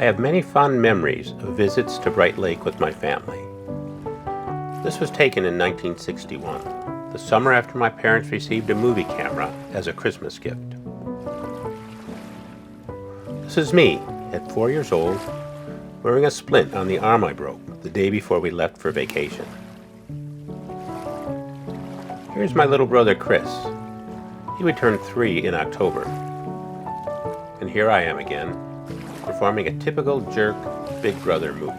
I have many fond memories of visits to Bright Lake with my family. This was taken in 1961, the summer after my parents received a movie camera as a Christmas gift. This is me, at 4 years old, wearing a splint on the arm I broke the day before we left for vacation. Here's my little brother Chris. He would turn 3 in October. And here I am again, performing a typical jerk big brother move.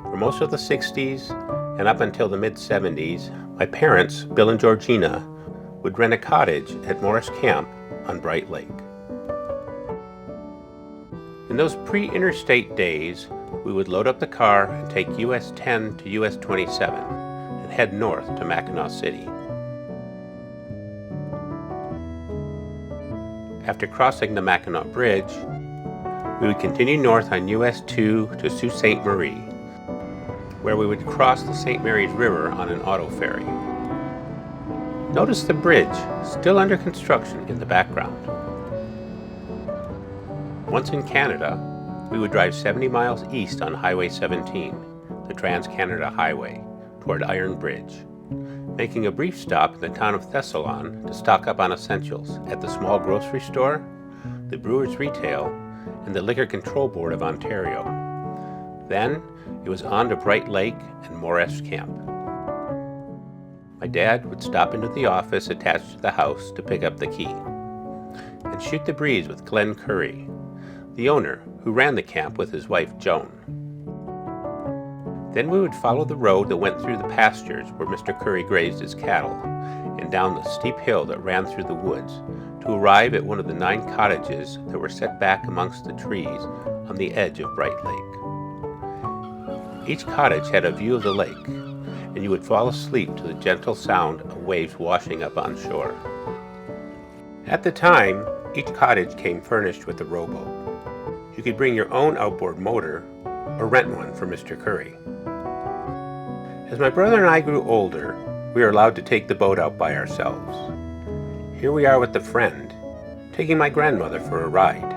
For most of the 60s and up until the mid-70s, my parents, Bill and Georgina, would rent a cottage at Morest Camp on Bright Lake. In those pre-interstate days, we would load up the car and take US 10 to US 27 and head north to Mackinac City. After crossing the Mackinac Bridge, we would continue north on US 2 to Sault Ste. Marie, where we would cross the St. Mary's River on an auto ferry. Notice the bridge, still under construction in the background. Once in Canada, we would drive 70 miles east on Highway 17, the Trans-Canada Highway, toward Iron Bridge, making a brief stop in the town of Thessalon to stock up on essentials at the small grocery store, the Brewers Retail, and the Liquor Control Board of Ontario. Then, it was on to Bright Lake and Morest Camp. My dad would stop into the office attached to the house to pick up the key and shoot the breeze with Glenn Curry, the owner who ran the camp with his wife Joan. Then we would follow the road that went through the pastures where Mr. Curry grazed his cattle and down the steep hill that ran through the woods to arrive at one of the 9 cottages that were set back amongst the trees on the edge of Bright Lake. Each cottage had a view of the lake, and you would fall asleep to the gentle sound of waves washing up on shore. At the time, each cottage came furnished with a rowboat. You could bring your own outboard motor or rent one from Mr. Curry. As my brother and I grew older, we were allowed to take the boat out by ourselves. Here we are with a friend, taking my grandmother for a ride.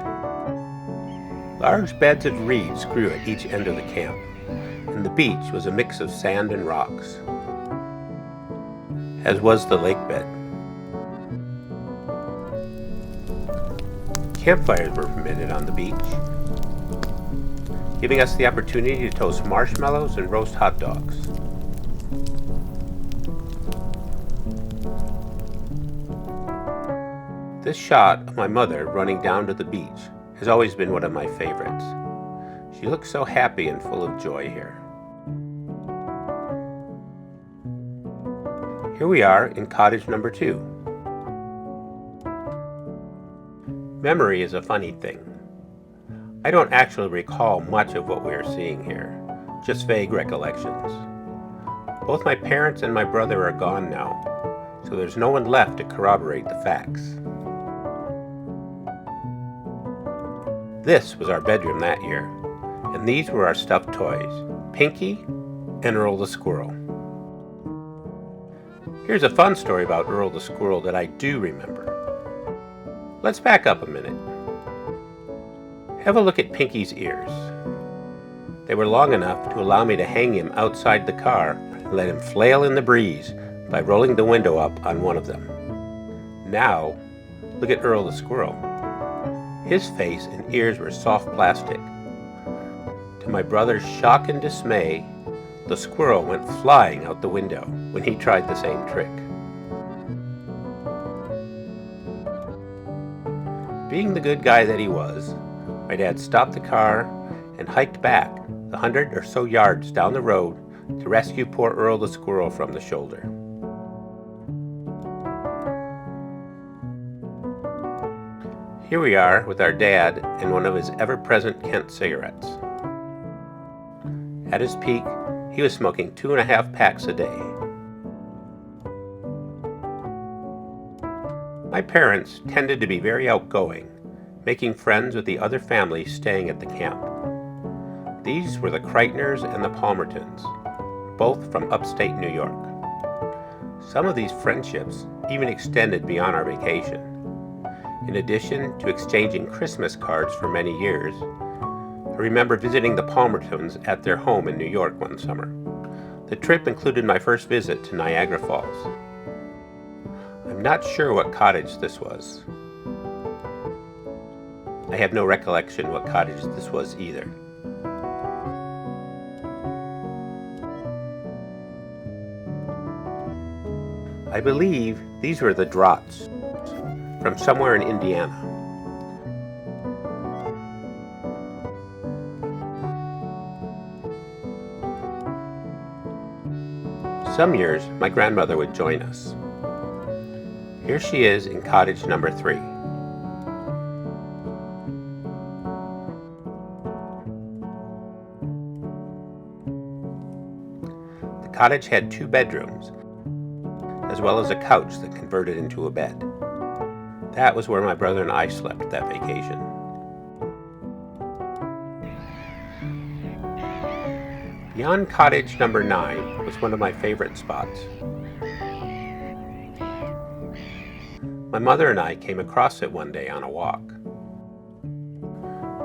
Large beds of reeds grew at each end of the camp, and the beach was a mix of sand and rocks, as was the lake bed. Campfires were permitted on the beach, giving us the opportunity to toast marshmallows and roast hot dogs. This shot of my mother running down to the beach has always been one of my favorites. She looks so happy and full of joy here. Here we are in cottage number 2. Memory is a funny thing. I don't actually recall much of what we are seeing here, just vague recollections. Both my parents and my brother are gone now, so there's no one left to corroborate the facts. This was our bedroom that year, and these were our stuffed toys, Pinky and Earl the Squirrel. Here's a fun story about Earl the Squirrel that I do remember. Let's back up a minute. Have a look at Pinky's ears. They were long enough to allow me to hang him outside the car and let him flail in the breeze by rolling the window up on one of them. Now, look at Earl the Squirrel. His face and ears were soft plastic. To my brother's shock and dismay, the squirrel went flying out the window when he tried the same trick. Being the good guy that he was, my dad stopped the car and hiked back the 100 or so yards down the road to rescue poor Earl the Squirrel from the shoulder. Here we are with our dad and one of his ever-present Kent cigarettes. At his peak, he was smoking 2.5 packs a day. My parents tended to be very outgoing, making friends with the other families staying at the camp. These were the Kreitners and the Palmertons, both from upstate New York. Some of these friendships even extended beyond our vacation, In addition to exchanging Christmas cards for many years, I remember visiting the Palmertons at their home in New York one summer. The trip included my first visit to Niagara Falls. I'm not sure what cottage this was. I have no recollection what cottage this was either. I believe these were the Draughts from somewhere in Indiana. Some years, my grandmother would join us. Here she is in cottage number 3. The cottage had 2 bedrooms, as well as a couch that converted into a bed. That was where my brother and I slept that vacation. Beyond cottage number 9 was one of my favorite spots. My mother and I came across it one day on a walk.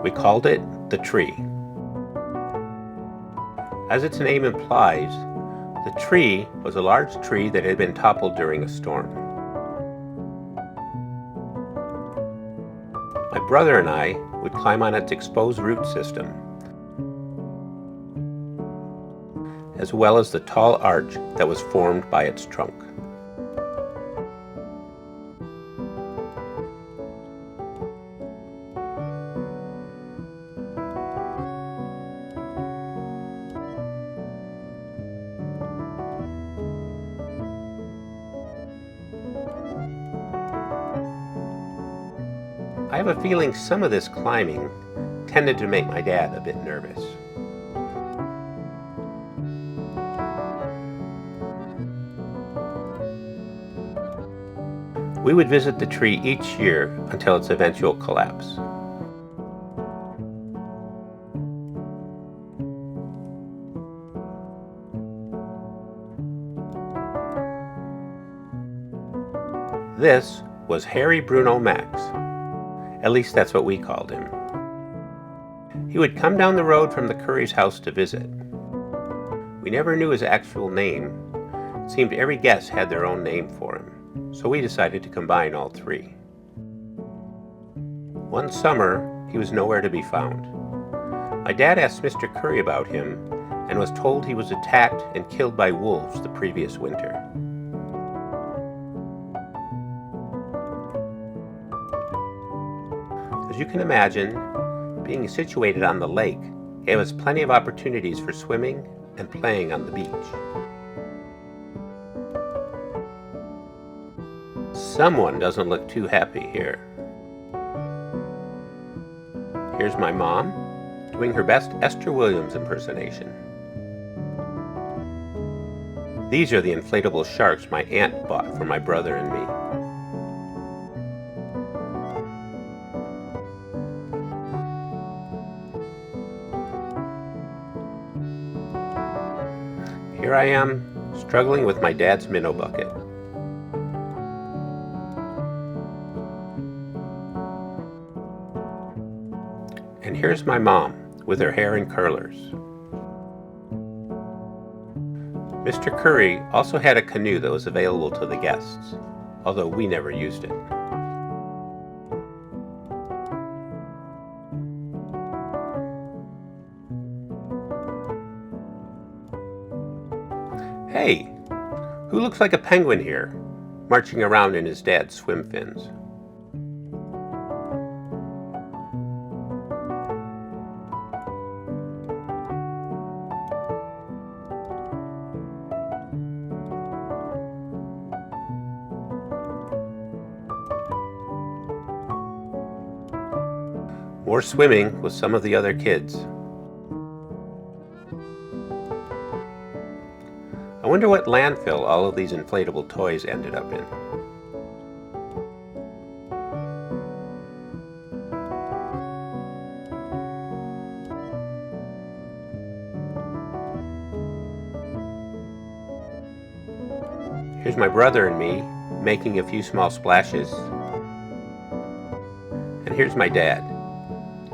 We called it the tree. As its name implies, the tree was a large tree that had been toppled during a storm. My brother and I would climb on its exposed root system, as well as the tall arch that was formed by its trunk. I have a feeling some of this climbing tended to make my dad a bit nervous. We would visit the tree each year until its eventual collapse. This was Harry Bruno Max. At least that's what we called him. He would come down the road from the Curry's house to visit. We never knew his actual name. It seemed every guest had their own name for him, so we decided to combine all 3. One summer, he was nowhere to be found. My dad asked Mr. Curry about him and was told he was attacked and killed by wolves the previous winter. As you can imagine, being situated on the lake gave us plenty of opportunities for swimming and playing on the beach. Someone doesn't look too happy here. Here's my mom doing her best Esther Williams impersonation. These are the inflatable sharks my aunt bought for my brother and me. Here I am, struggling with my dad's minnow bucket. And here's my mom, with her hair in curlers. Mr. Curry also had a canoe that was available to the guests, although we never used it. Hey, who looks like a penguin here, marching around in his dad's swim fins? More swimming with some of the other kids. I wonder what landfill all of these inflatable toys ended up in. Here's my brother and me making a few small splashes. And here's my dad,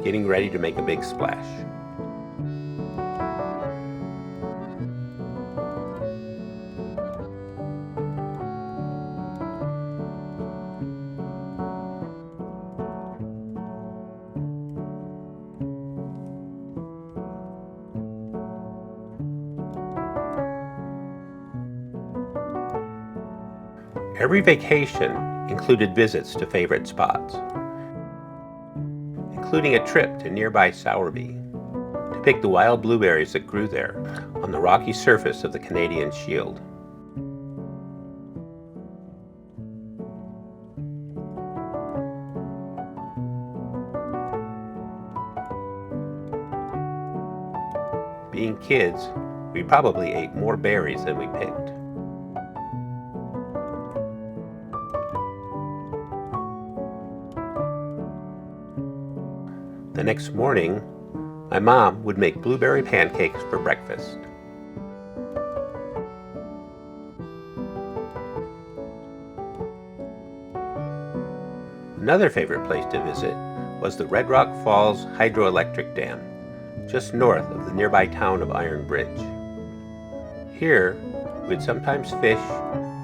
getting ready to make a big splash. Every vacation included visits to favorite spots, including a trip to nearby Sowerby to pick the wild blueberries that grew there on the rocky surface of the Canadian Shield. Being kids, we probably ate more berries than we picked. The next morning, my mom would make blueberry pancakes for breakfast. Another favorite place to visit was the Red Rock Falls Hydroelectric Dam, just north of the nearby town of Iron Bridge. Here, we'd sometimes fish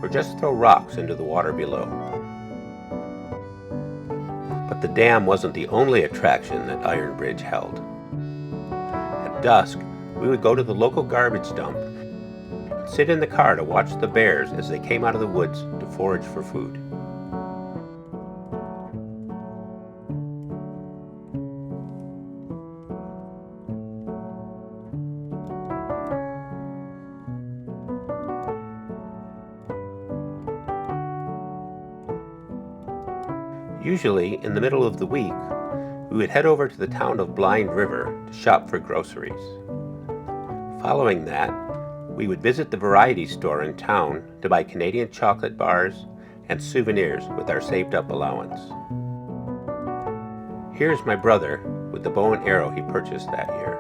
or just throw rocks into the water below. But the dam wasn't the only attraction that Iron Bridge held. At dusk, we would go to the local garbage dump and sit in the car to watch the bears as they came out of the woods to forage for food. Usually, in the middle of the week, we would head over to the town of Blind River to shop for groceries. Following that, we would visit the variety store in town to buy Canadian chocolate bars and souvenirs with our saved-up allowance. Here's my brother with the bow and arrow he purchased that year.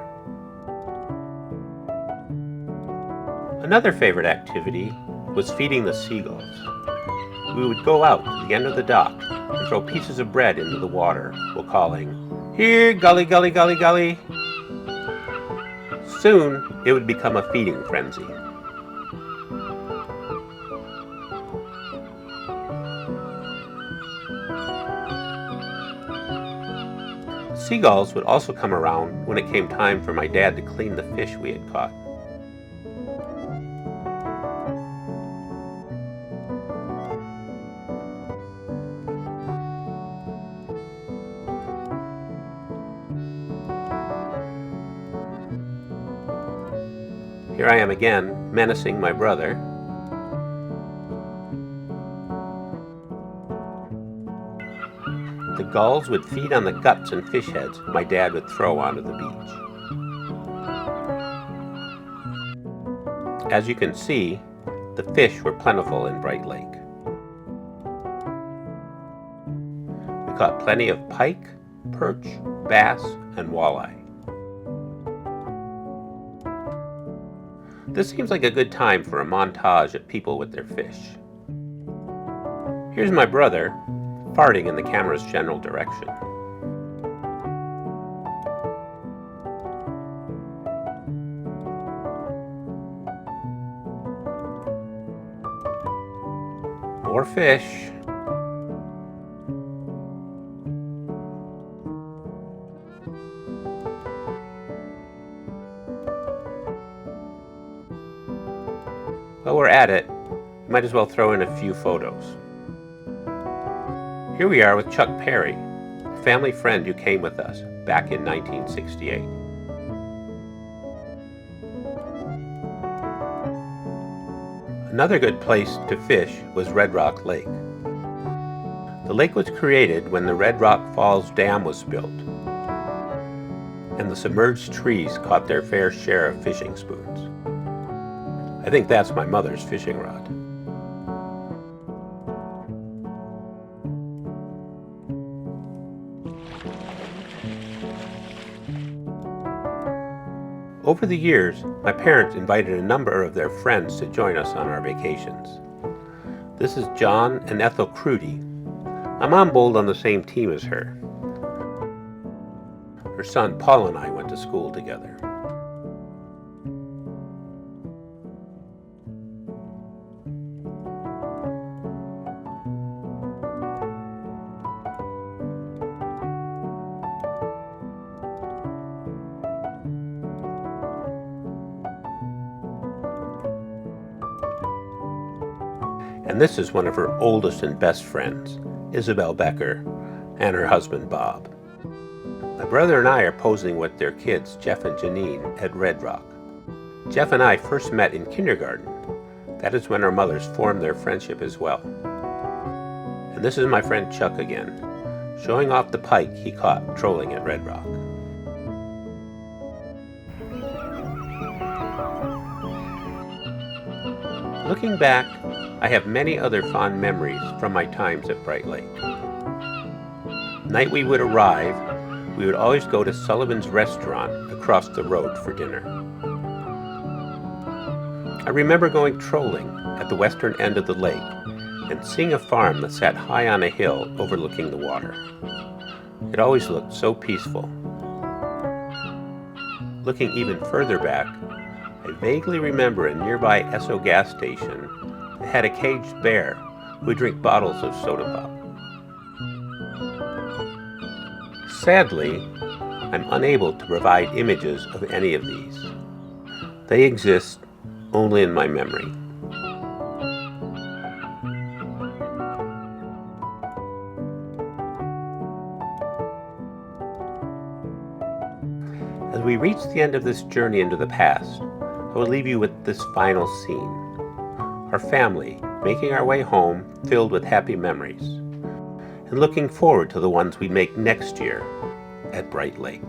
Another favorite activity was feeding the seagulls. We would go out to the end of the dock and throw pieces of bread into the water while calling, "Here, gully, gully, gully, gully." Soon, it would become a feeding frenzy. Seagulls would also come around when it came time for my dad to clean the fish we had caught. Here I am again, menacing my brother. The gulls would feed on the guts and fish heads my dad would throw onto the beach. As you can see, the fish were plentiful in Bright Lake. We caught plenty of pike, perch, bass, and walleye. This seems like a good time for a montage of people with their fish. Here's my brother, farting in the camera's general direction. More fish. While we're at it, we might as well throw in a few photos. Here we are with Chuck Perry, a family friend who came with us back in 1968. Another good place to fish was Red Rock Lake. The lake was created when the Red Rock Falls Dam was built, and the submerged trees caught their fair share of fishing spoons. I think that's my mother's fishing rod. Over the years, my parents invited a number of their friends to join us on our vacations. This is John and Ethel Crudy. My mom bowled on the same team as her. son Paul and I went to school together. And this is one of her oldest and best friends, Isabel Becker, and her husband Bob. My brother and I are posing with their kids, Jeff and Janine, at Red Rock. Jeff and I first met in kindergarten. That is when our mothers formed their friendship as well. And this is my friend Chuck again, showing off the pike he caught trolling at Red Rock. Looking back, I have many other fond memories from my times at Bright Lake. The night we would arrive, we would always go to Sullivan's Restaurant across the road for dinner. I remember going trolling at the western end of the lake and seeing a farm that sat high on a hill overlooking the water. It always looked so peaceful. Looking even further back, I vaguely remember a nearby Esso gas station that had a caged bear who would drink bottles of soda pop. Sadly, I'm unable to provide images of any of these. They exist only in my memory. As we reach the end of this journey into the past, I will leave you with this final scene. Our family making our way home filled with happy memories, and looking forward to the ones we make next year at Bright Lake.